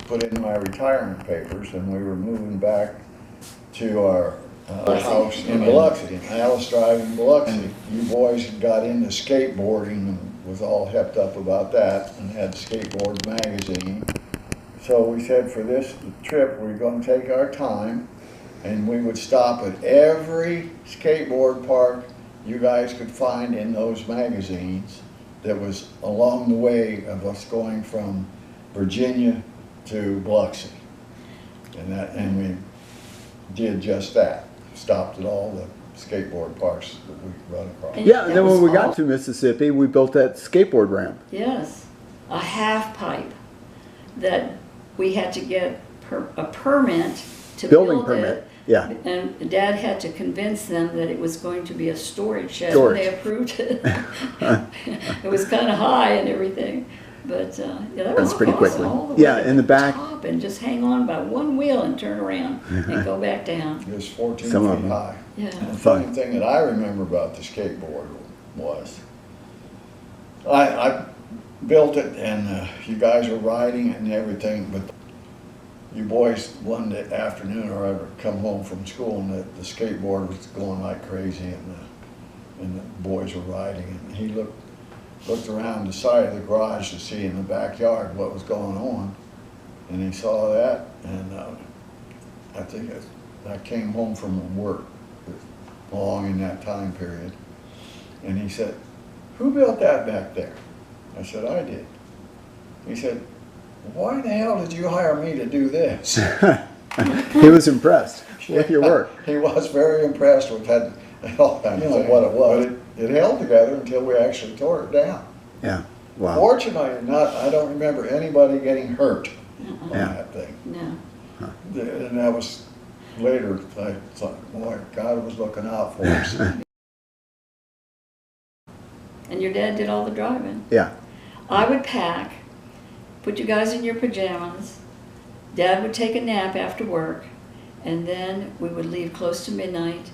put in my retirement papers, and we were moving back to our house in Biloxi, in Alice Drive in Biloxi. You boys had got into skateboarding and was all hepped up about that, and had Skateboard magazine. So we said for this trip, we're going to take our time, and we would stop at every skateboard park you guys could find in those magazines that was along the way of us going from Virginia to Biloxi. And we did just that. Stopped at all the skateboard parks that we run across. Yeah, and then when we got to Mississippi, we built that skateboard ramp. Yes, a half pipe that we had to get a permit to Building build permit, it. yeah. And Dad had to convince them that it was going to be a storage shed. Storage. And they approved it. It was kind of high and everything. But yeah, that was pretty awesome. quickly. All the way Yeah, to in the back. top and just hang on by one wheel and turn around and go back down. It was 14 Some of feet them. high. Yeah. And the funny thing that I remember about the skateboard was, I built it, and you guys were riding it and everything, but you boys one afternoon, or I would come home from school, and the skateboard was going like crazy, and the boys were riding it. And he looked around the side of the garage to see in the backyard what was going on, and he saw that, and I think I came home from work along in that time period, and he said, "Who built that back there?" I said, "I did." He said, "Why the hell did you hire me to do this?" He was impressed with your work. He was very impressed with that, what it was. But it held together until we actually tore it down. Yeah, wow. Fortunately, I don't remember anybody getting hurt on Yeah. that thing. No. And that was later, I thought, boy, God was looking out for us. And your dad did all the driving. Yeah. I would pack, put you guys in your pajamas. Dad would take a nap after work, and then we would leave close to midnight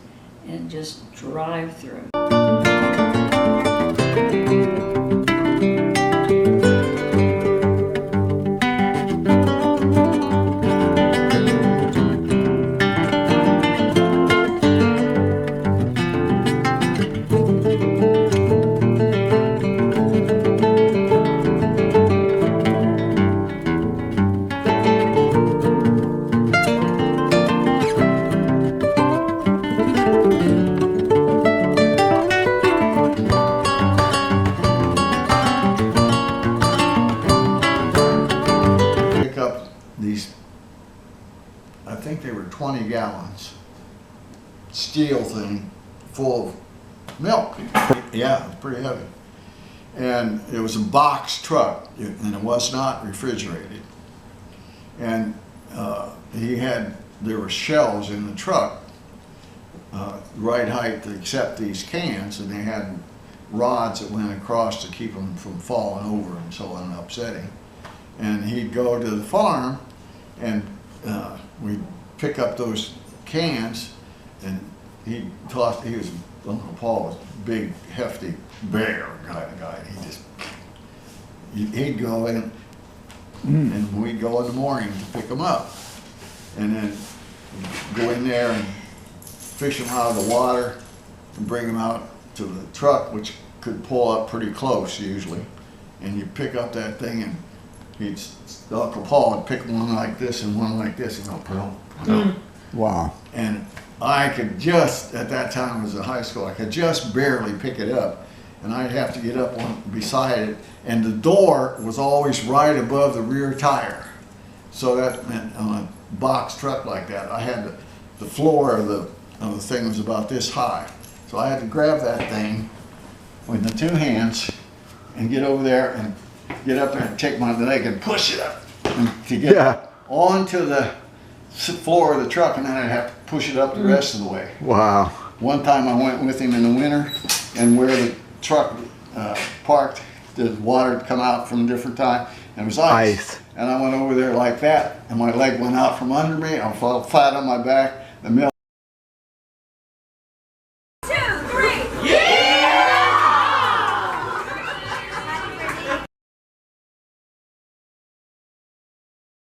and just drive through. Pick up these, I think they were 20 gallons, steel thing full of milk. Yeah, it was pretty heavy. And it was a box truck, and it was not refrigerated. And there were shelves in the truck, right height to accept these cans, and they had rods that went across to keep them from falling over and so on and upsetting. And he'd go to the farm, and we'd pick up those cans, and he was, Uncle Paul was a big, hefty, bear kind of guy. He'd go in, and we'd go in the morning to pick them up. And then go in there and fish them out of the water and bring them out to the truck, which could pull up pretty close usually. And you pick up that thing, and Uncle Paul would pick one like this and one like this, and go, boom. Wow. And I could just, at that time I was in high school, I could just barely pick it up. And I'd have to get up beside it, and the door was always right above the rear tire. So that meant on a box truck like that, I had the floor of the thing was about this high. So I had to grab that thing with the two hands and get over there and get up there and take my leg and push it up to get up onto the floor of the truck, and then I'd have to push it up the rest of the way. Wow. One time I went with him in the winter, and where the truck parked, the water would come out from a different time, and it was ice. And I went over there like that, and my leg went out from under me, I fell flat on my back, the milk